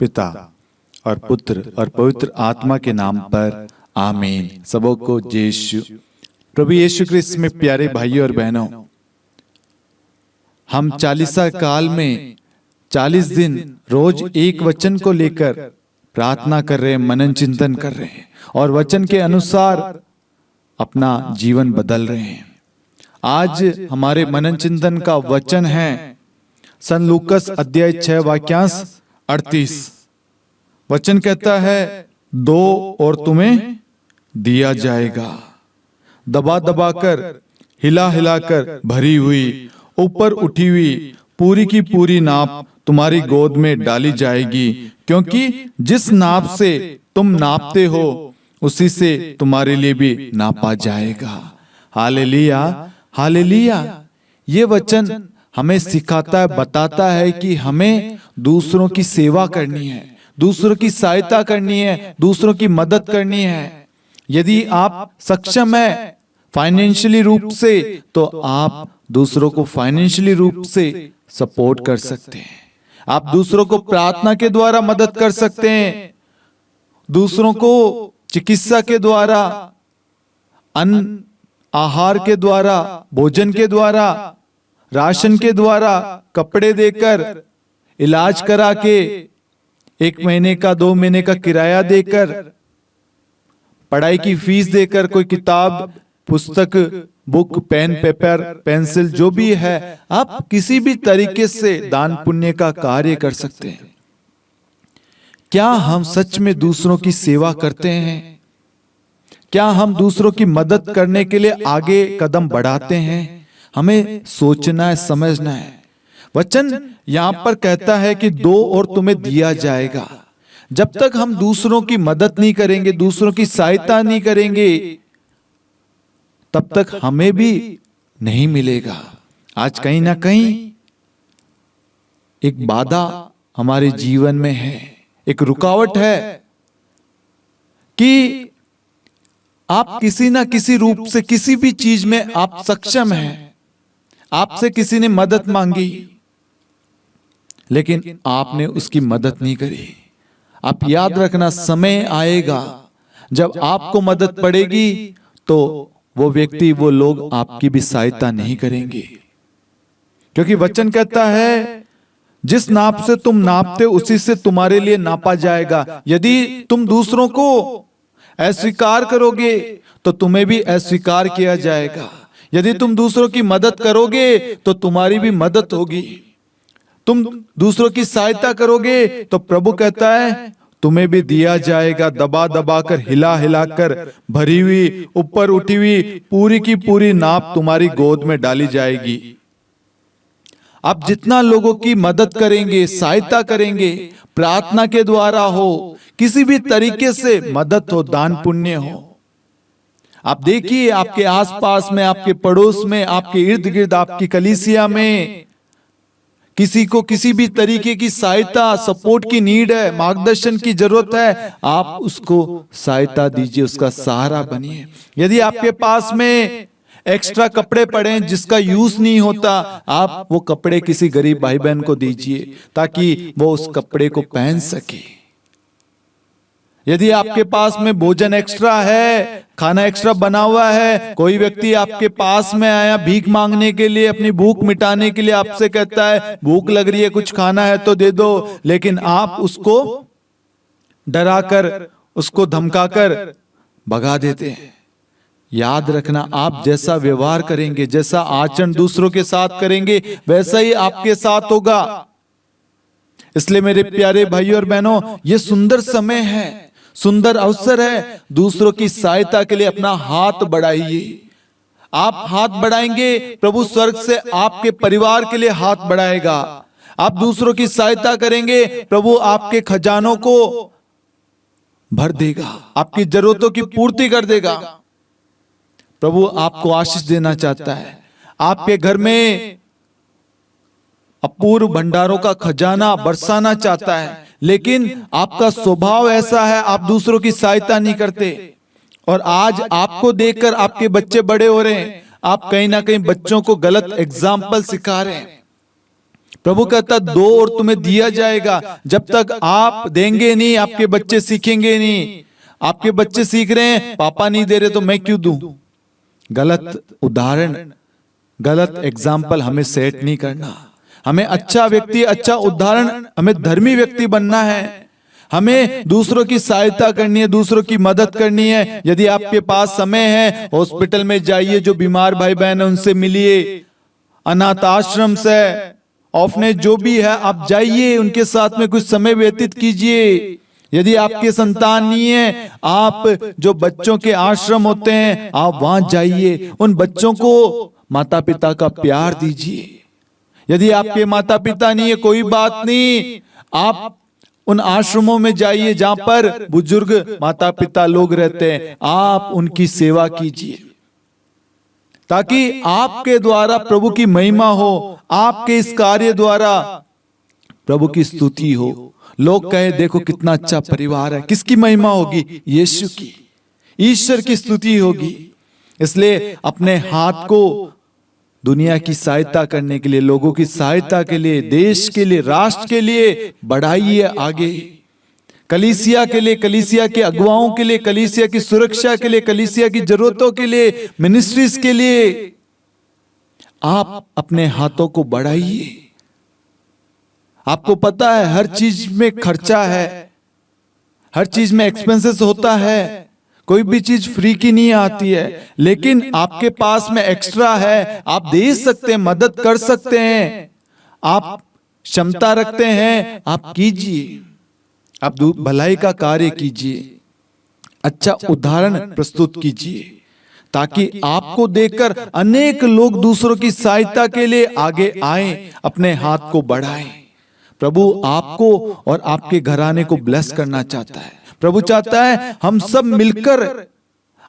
पिता और पुत्र और पवित्र आत्मा के नाम पर आमीन। सबों को जय यीशु। प्रभु यीशु क्रिस्त में प्यारे भाइयों और बहनों, हम 40 काल में 40 दिन रोज एक वचन को लेकर प्रार्थना कर रहे हैं, मनन चिंतन कर रहे हैं और वचन के अनुसार अपना जीवन बदल रहे हैं। आज हमारे मनन चिंतन का वचन है सन लूकस अध्याय 6 वाक्यांश 38। वचन कहता है, दो और तुम्हें दिया जाएगा, दबा दबा कर, हिला हिला कर भरी हुई, ऊपर उठी हुई पूरी की पूरी नाप तुम्हारी गोद में डाली जाएगी, क्योंकि जिस नाप से तुम नापते हो उसी से तुम्हारे लिए भी नापा जाएगा। Hallelujah, hallelujah. ये वचन हमें सिखाता है, बताता है कि हमें दूसरों की सेवा करनी है, दूसरों की सहायता करनी है, दूसरों की मदद करनी है। यदि आप सक्षम है फाइनेंशियली रूप से, तो आप दूसरों को फाइनेंशियली रूप से सपोर्ट कर सकते हैं। आप दूसरों को प्रार्थना के द्वारा मदद कर सकते हैं, दूसरों को चिकित्सा के द्वारा, अन्न आहार के द्वारा, भोजन के द्वारा, राशन के द्वारा, कपड़े देकर, इलाज करा के, 1 महीने का 2 महीने का किराया देकर, पढ़ाई की फीस देकर, कोई किताब, पुस्तक, बुक, पेन, पेपर, पेंसिल जो भी है, आप किसी भी तरीके से दान पुण्य का कार्य कर सकते हैं। क्या हम सच में दूसरों की सेवा करते हैं? क्या हम दूसरों की मदद करने के लिए आगे कदम बढ़ाते हैं? हमें सोचना है, समझना है। वचन यहां पर कहता है कि दो और तुम्हें दिया जाएगा। जब तक हम दूसरों की मदद नहीं करेंगे, दूसरों की सहायता नहीं करेंगे, तब तक हमें भी नहीं मिलेगा। आज कहीं ना कहीं एक बाधा हमारे जीवन में है, एक रुकावट है कि आप किसी ना किसी रूप से, किसी भी चीज में आप सक्षम हैं, आपसे किसी ने मदद मांगी लेकिन आपने उसकी मदद नहीं करी। आप याद रखना, समय आएगा जब आपको मदद पड़ेगी तो वो व्यक्ति, वो लोग आपकी भी सहायता नहीं करेंगे, क्योंकि वचन कहता है जिस नाप से तुम नापते उसी से तुम्हारे लिए नापा जाएगा। यदि तुम दूसरों को अस्वीकार करोगे तो तुम्हें भी अस्वीकार किया जाएगा। यदि तुम दूसरों की मदद करोगे तो तुम्हारी भी मदद होगी। तुम दूसरों की सहायता करोगे तो प्रभु कहता है तुम्हें भी दिया जाएगा, दबा दबा कर, हिला हिला कर भरी हुई, ऊपर उठी हुई पूरी की पूरी नाप तुम्हारी गोद में डाली जाएगी। आप जितना लोगों की मदद करेंगे, सहायता करेंगे, प्रार्थना के द्वारा हो, किसी भी तरीके से मदद हो, दान पुण्य हो, आप देखिए आपके आसपास में, आपके पड़ोस में, आपके इर्द गिर्द, आपकी कलीसिया में किसी को किसी भी तरीके की सहायता, सपोर्ट की नीड है, मार्गदर्शन की जरूरत है, आप उसको सहायता दीजिए, उसका सहारा बनिए। यदि आपके पास में एक्स्ट्रा कपड़े पड़े हैं जिसका यूज नहीं होता, आप वो कपड़े किसी गरीब भाई बहन को दीजिए ताकि वो उस कपड़े को पहन सके। यदि आपके पास में भोजन एक्स्ट्रा है, खाना एक्स्ट्रा बना हुआ है, कोई व्यक्ति आपके पास में आया भीख मांगने के लिए, अपनी भूख मिटाने के लिए आपसे कहता है भूख लग रही है, कुछ खाना है तो दे दो, लेकिन आप उसको डराकर, उसको धमकाकर भगा देते हैं। याद रखना, आप जैसा व्यवहार करेंगे, जैसा आचरण दूसरों के साथ करेंगे, वैसा ही आपके साथ होगा। इसलिए मेरे प्यारे भाइयों और बहनों, ये सुंदर समय है, सुंदर अवसर है, दूसरों की सहायता के लिए अपना हाथ बढ़ाइए। आप हाथ बढ़ाएंगे, प्रभु स्वर्ग से आपके परिवार के लिए हाथ बढ़ाएगा। आप दूसरों की सहायता करेंगे, प्रभु आपके खजानों को भर देगा, आपकी जरूरतों की पूर्ति कर देगा। प्रभु आपको आशीष देना चाहता है, आपके घर में अपूर्व भंडारों का खजाना बरसाना चाहता है, लेकिन आपका स्वभाव ऐसा है, आप दूसरों की सहायता नहीं करते। और आज आपको देखकर आपके बच्चे बड़े हो रहे हैं, आप कहीं ना कहीं बच्चों को गलत एग्जाम्पल सिखा रहे हैं। प्रभु कहता दो और तुम्हें दिया जाएगा। जब तक आप देंगे नहीं, आपके बच्चे सीखेंगे नहीं। आपके बच्चे सीख रहे हैं, पापा नहीं दे रहे तो मैं क्यों दूं। गलत उदाहरण, गलत एग्जाम्पल हमें सेट नहीं करना। हमें अच्छा व्यक्ति, अच्छा उदाहरण, हमें धर्मी व्यक्ति बनना है। हमें दूसरों की सहायता करनी है, दूसरों की मदद करनी है। यदि आपके पास समय है, हॉस्पिटल में जाइए, जो बीमार भाई बहन है उनसे मिलिए, अनाथ आश्रम से, ऑर्फनेज जो भी है, आप जाइए, उनके साथ में कुछ समय व्यतीत कीजिए। यदि आपके संतान नहीं है, आप जो बच्चों के आश्रम होते हैं, आप वहां जाइए, उन बच्चों को माता पिता का प्यार दीजिए। यदि आपके माता पिता नहीं है, कोई बात नहीं, आप उन आश्रमों में जाइए जहां पर बुजुर्ग माता पिता लोग रहते हैं, आप उनकी सेवा कीजिए, ताकि आपके द्वारा प्रभु की महिमा हो, आपके इस कार्य द्वारा प्रभु की स्तुति हो। लोग कहे देखो कितना अच्छा परिवार है। किसकी महिमा होगी? यीशु की, ईश्वर की स्तुति होगी। इसलिए अपने हाथ को दुनिया की सहायता करने के लिए, लोगों की सहायता के लिए, देश के लिए, राष्ट्र के लिए बढ़ाइए आगे। कलीसिया के लिए, कलीसिया के अगुवाओं के लिए, कलीसिया की सुरक्षा के लिए, कलीसिया की जरूरतों के लिए, मिनिस्ट्रीज के लिए आप अपने हाथों को बढ़ाइए। आपको पता है हर चीज में खर्चा है, हर चीज में एक्सपेंसेस होता है, कोई भी चीज फ्री की नहीं आती है। लेकिन आपके पास में एक्स्ट्रा है, आप दे सकते हैं, मदद कर सकते हैं, आप क्षमता रखते हैं, आप कीजिए, आप भलाई का कार्य कीजिए, अच्छा उदाहरण प्रस्तुत कीजिए, ताकि आपको देखकर अनेक लोग दूसरों की सहायता के लिए आगे आए, अपने हाथ को बढ़ाएं। प्रभु आपको और आपके घराने को ब्लेस करना चाहता है। प्रभु चाहता है हम सब मिलकर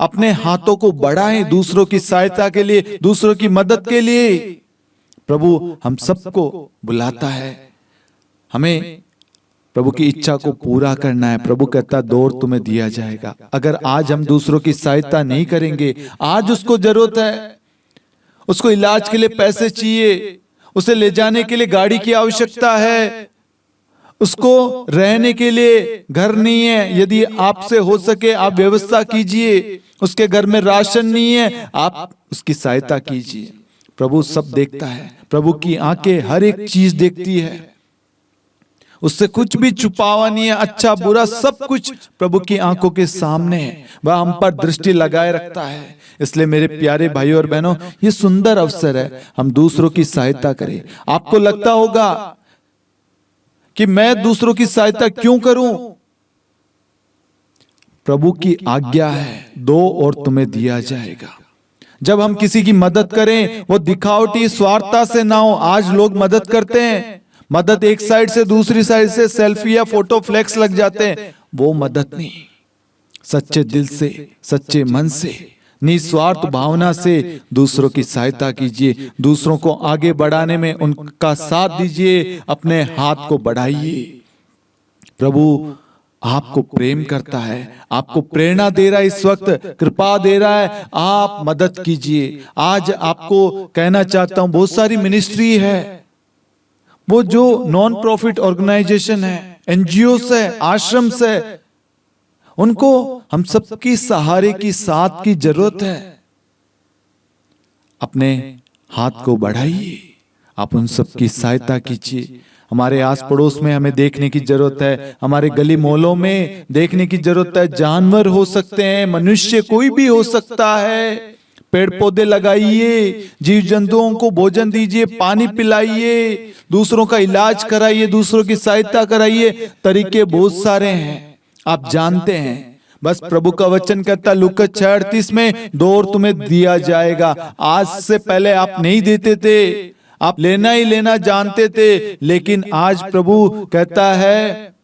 अपने हाथों को बढ़ाएं दूसरों की सहायता के लिए, दूसरों की मदद के लिए। प्रभु हम सबको बुलाता है, हमें प्रभु की इच्छा को पूरा करना है। प्रभु कहता दौड़ तुम्हें दिया जाएगा। अगर आज हम दूसरों की सहायता नहीं करेंगे, आज उसको जरूरत है, उसको इलाज के लिए पैसे चाहिए, उसे ले जाने के लिए गाड़ी की आवश्यकता है, उसको रहने के लिए घर नहीं है, यदि आपसे हो सके आप व्यवस्था कीजिए। उसके घर में राशन नहीं है, आप उसकी सहायता कीजिए। प्रभु सब देखता है, प्रभु की आंखें हर एक चीज देखती है, उससे कुछ भी छुपावा नहीं है। अच्छा बुरा सब कुछ प्रभु की आंखों के सामने है, वह हम पर दृष्टि लगाए रखता है। इसलिए मेरे प्यारे भाइयों और बहनों, ये सुंदर अवसर है, हम दूसरों की सहायता करें। आपको लगता होगा कि मैं दूसरों की सहायता क्यों करूं? प्रभु की आज्ञा है, दो और तुम्हें दिया जाएगा। जब हम किसी की मदद करें, वो दिखावटी स्वार्थता से ना हो। आज लोग मदद करते हैं, मदद एक साइड से दूसरी साइड से सेल्फी या फोटो फ्लेक्स लग जाते हैं, वो मदद नहीं। सच्चे दिल से, सच्चे मन से, निस्वार्थ भावना से दूसरों की सहायता कीजिए, दूसरों को आगे बढ़ाने में उनका साथ दीजिए, अपने हाथ को बढ़ाइए। प्रभु आपको प्रेम करता है, आपको प्रेरणा दे रहा है, इस वक्त कृपा दे रहा है, आप मदद कीजिए। आज आपको कहना चाहता हूं, बहुत सारी मिनिस्ट्री है, वो जो नॉन प्रॉफिट ऑर्गेनाइजेशन है, एनजीओ है, आश्रम है, उनको हम सबकी सहारे की साथ की जरूरत है। अपने हाथ को बढ़ाइए, आप उन सबकी सहायता कीजिए। हमारे आस पड़ोस में हमें देखने की जरूरत है, हमारे गली मोहल्लों में देखने की जरूरत है। जानवर हो सकते हैं, मनुष्य कोई भी हो सकता है, पेड़ पौधे लगाइए, जीव जंतुओं को भोजन दीजिए, पानी पिलाइए, दूसरों का इलाज कराइए, दूसरों की सहायता कराइए। तरीके बहुत सारे हैं, आप जानते हैं। बस प्रभु का वचन कहता लूका 6:38 में, दो और तुम्हें दिया जाएगा। आज से पहले आप नहीं देते थे, आप लेना ही लेना जानते थे, लेकिन आज प्रभु कहता है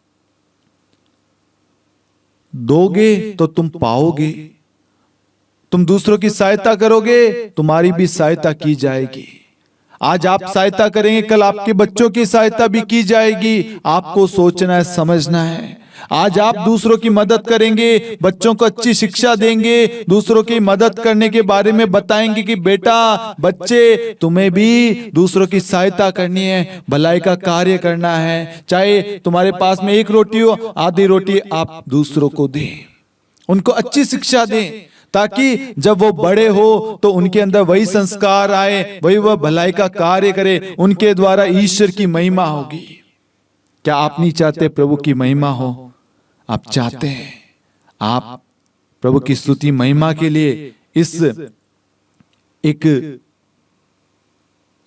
दोगे तो तुम पाओगे, तुम दूसरों की सहायता करोगे, तुम्हारी भी सहायता की जाएगी। आज आप सहायता करेंगे, कल आपके बच्चों की सहायता भी की जाएगी। आपको सोचना है, समझना है। आज आप दूसरों की मदद करेंगे, बच्चों को अच्छी शिक्षा देंगे, दूसरों की मदद करने के बारे में बताएंगे कि बेटा, बच्चे, तुम्हें भी दूसरों की सहायता करनी है, भलाई का कार्य करना है। चाहे तुम्हारे पास में एक रोटी हो, आधी रोटी आप दूसरों को दें, उनको अच्छी शिक्षा दें, ताकि जब वो बड़े हो तो उनके अंदर वही संस्कार आए, वही वह भलाई का कार्य करे, उनके द्वारा ईश्वर की महिमा होगी। क्या आप नहीं चाहते प्रभु की महिमा हो? आप चाहते हैं। आप प्रभु की स्तुति महिमा के लिए इस एक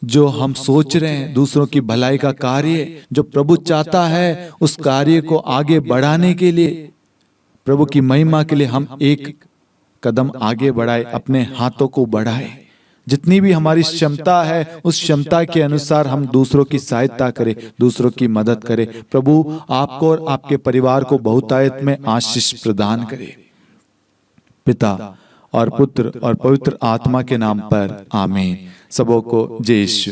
जो हम सोच रहे हैं दूसरों की भलाई का कार्य जो प्रभु चाहता है, उस कार्य को आगे बढ़ाने के लिए, प्रभु की महिमा के लिए हम एक कदम आगे बढ़ाए, अपने हाथों को बढ़ाए। जितनी भी हमारी क्षमता है उस क्षमता के अनुसार हम दूसरों की सहायता करें, दूसरों की मदद करें। प्रभु आपको और आपके परिवार को बहुतायत में आशीष प्रदान करे। पिता और पुत्र और पवित्र आत्मा के नाम पर आमीन। सबों को जय यीशु।